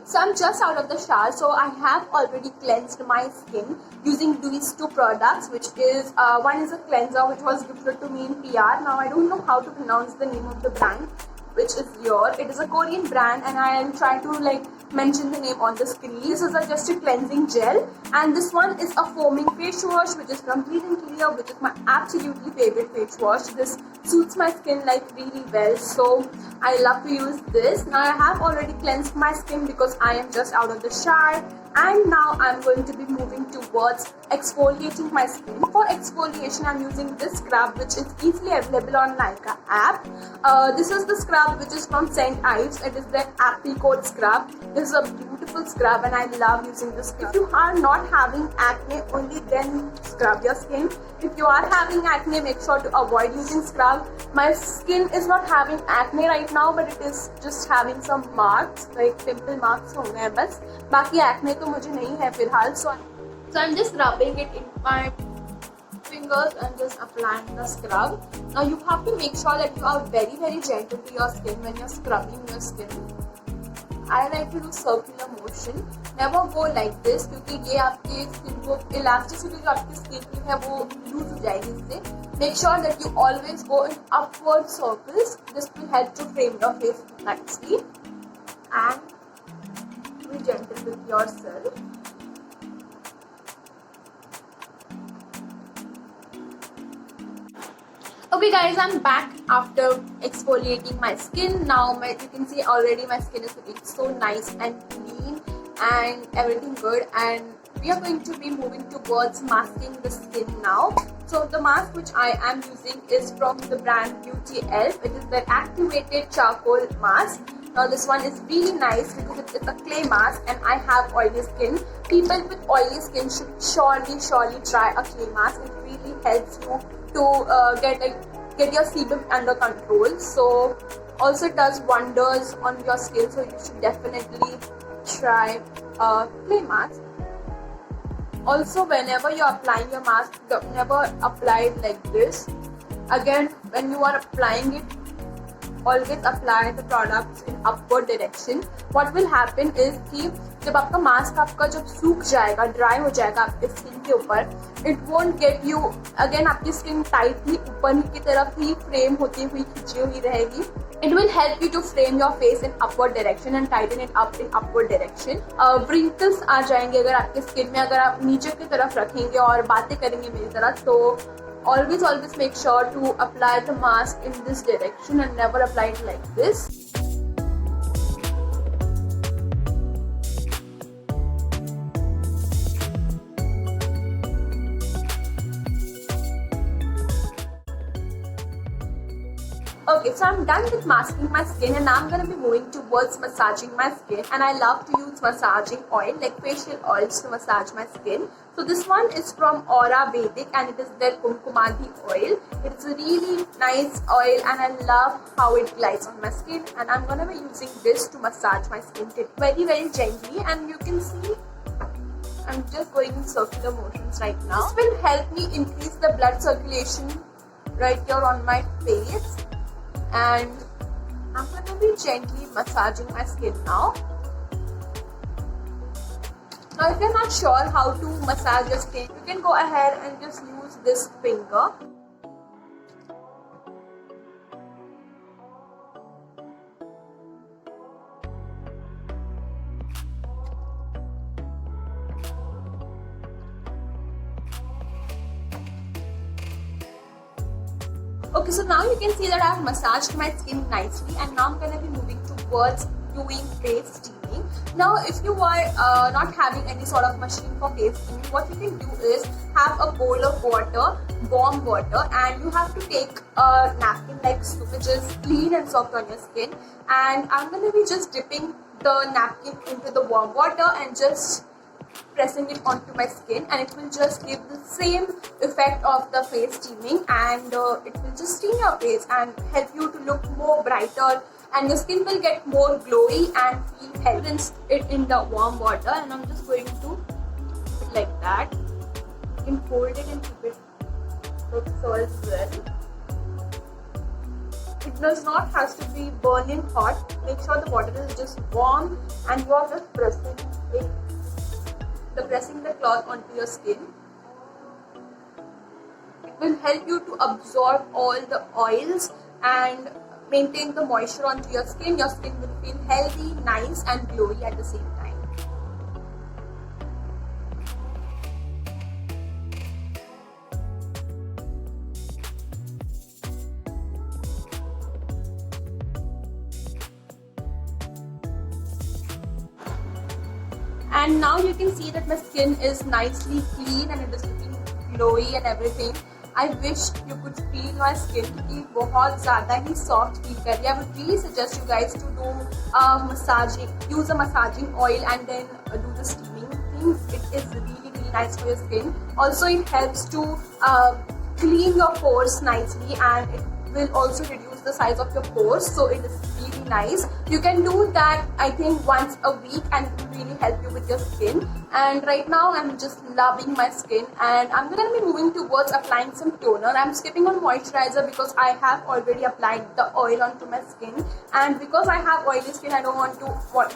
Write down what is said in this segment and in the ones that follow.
So I'm just out of the shower, so I have already cleansed my skin using these two products, which is one is a cleanser which was gifted to me in PR. Now I don't know how to pronounce the name of the brand, which is Dior. It is a Korean brand, and I am trying to mention the name on the screen. This is just a cleansing gel, and this one is a foaming face wash, which is complete and clear, which is my absolutely favorite face wash. This suits my skin really well, so I love to use this. Now I have already cleansed my skin because I am just out of the shower, and now I'm going to be moving towards exfoliating my skin. For exfoliation, I'm using this scrub, which is easily available on Nykaa app. This is the scrub which is from St. Ives. It is the apricot scrub. This is a beautiful scrub, and I love using this scrub. If you are not having acne, only then scrub your skin. If you are having acne, make sure to avoid using scrub. My skin is not having acne right now, but it is just having some marks, like pimple marks हो गए हैं बस. बाकी acne तो मुझे नहीं है फिलहाल. So I'm just rubbing it in my fingers and just applying the scrub. Now you have to make sure that you are very gentle to your skin when you're scrubbing your skin. I like to do circular motion. Never go like this, क्योंकि ये आपके skin को elasticity जो आपकी skin की है वो loose हो जाएगी इससे. Make sure that you always go in upward circles. This will help to frame your face nicely. And be gentle with yourself. Okay guys, I'm back after exfoliating my skin. Now you can see already my skin is looking so nice and clean and everything good, and we are going to be moving towards masking the skin now. So the mask which I am using is from the brand Beauty Elf. It is the activated charcoal mask. Now this one is really nice because it's a clay mask, and I have oily skin. People with oily skin should surely try a clay mask. It really helps you to get your sebum under control. So also it does wonders on your skin, so you should definitely try a clay mask. Also, whenever you're applying your mask, never apply it like this. Again, when you are applying it, always apply the products in upward direction. What will happen is कि जब आपका mask आपका जब सूख जाएगा, dry हो जाएगा आपके स्किन के ऊपर, it won't get you again, आपकी स्किन टाइटली ऊपर की तरफ ही फ्रेम होती हुई खिंची हुई रहेगी. It will help you to frame your face in upward direction and tighten it up in upward direction. Wrinkles आ जाएंगे अगर आपके स्किन में, अगर आप नीचे की तरफ रखेंगे और बातें करेंगे मेरी तरह, तो always make sure to apply the mask in this direction and never apply it like this. Okay, so I'm done with masking my skin, and now I'm going to be moving towards massaging my skin. And I love to use massaging oil, like facial oils, to massage my skin. So this one is from Aura Vedic, and it is their Kumkumadi oil. It's a really nice oil, and I love how it glides on my skin. And I'm going to be using this to massage my skin very gently. And you can see I'm just going in circular motions right now. This will help me increase the blood circulation right here on my face. And I'm going to be gently massaging my skin now. Now if you're not sure how to massage your skin, you can go ahead and just use this finger. Okay, so now you can see that I have massaged my skin nicely, and now I'm going to be moving towards doing face steaming. Now if you are not having any sort of machine for face steaming, what you can do is have a bowl of water, warm water, and you have to take a napkin like so, which is clean and soft on your skin, and I'm going to be just dipping the napkin into the warm water and just pressing it onto my skin, and it will just give the same effect of the face steaming, and it will just steam your face and help you to look more brighter, and your skin will get more glowy and feel healthy. Rinse it in the warm water, and I'm just going to keep it like that. You can hold it and keep it so as well. It does not has to be burning hot. Make sure the water is just warm and you are just pressing the cloth onto your skin. It will help you to absorb all the oils and maintain the moisture onto your skin. Your skin will feel healthy, nice and glowy at the same time. And now you can see that my skin is nicely clean and it is looking glowy and everything. I wish you could feel my skin क्योंकि बहुत ज़्यादा ही soft feel कर रही है. I would really suggest you guys to do massaging, use a massaging oil and then do the steaming thing. It is really nice for your skin. Also, it helps to clean your pores nicely and it will also reduce the size of your pores. So it is really nice. You can do that I think once a week and it will really help you with your skin. And right now I'm just loving my skin and I'm going to be moving towards applying some toner. I'm skipping on moisturizer because I have already applied the oil onto my skin, and because I have oily skin I don't want to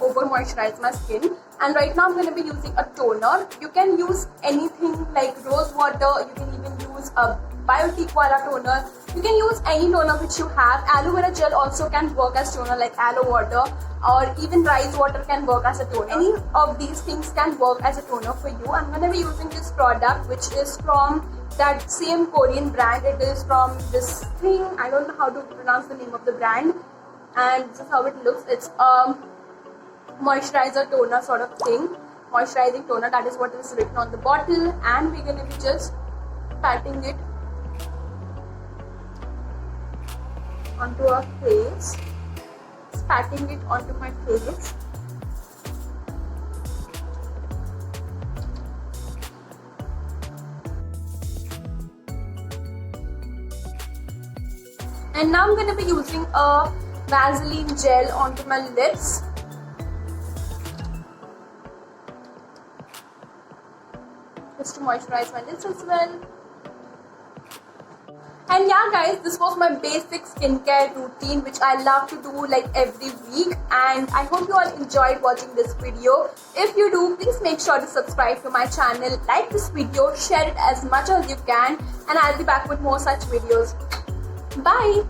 over moisturize my skin. And right now I'm going to be using a toner. You can use anything like rose water, you can even use a Biotique wala toner. You can use any toner which you have. Aloe vera gel also can work as toner like aloe water, or even rice water can work as a toner. Any of these things can work as a toner for you. I'm going to be using this product which is from that same Korean brand. It is from this thing. I don't know how to pronounce the name of the brand. And this is how it looks. It's a moisturizer toner sort of thing. Moisturizing toner, that is what is written on the bottle. And we're going to be just patting it onto our face, patting it onto my face. And now I'm going to be using a Vaseline gel onto my lips. Just to moisturize my lips as well. And yeah guys, this was my basic skincare routine which I love to do like every week, and I hope you all enjoyed watching this video. If you do, please make sure to subscribe to my channel, like this video, share it as much as you can, and I'll be back with more such videos. Bye!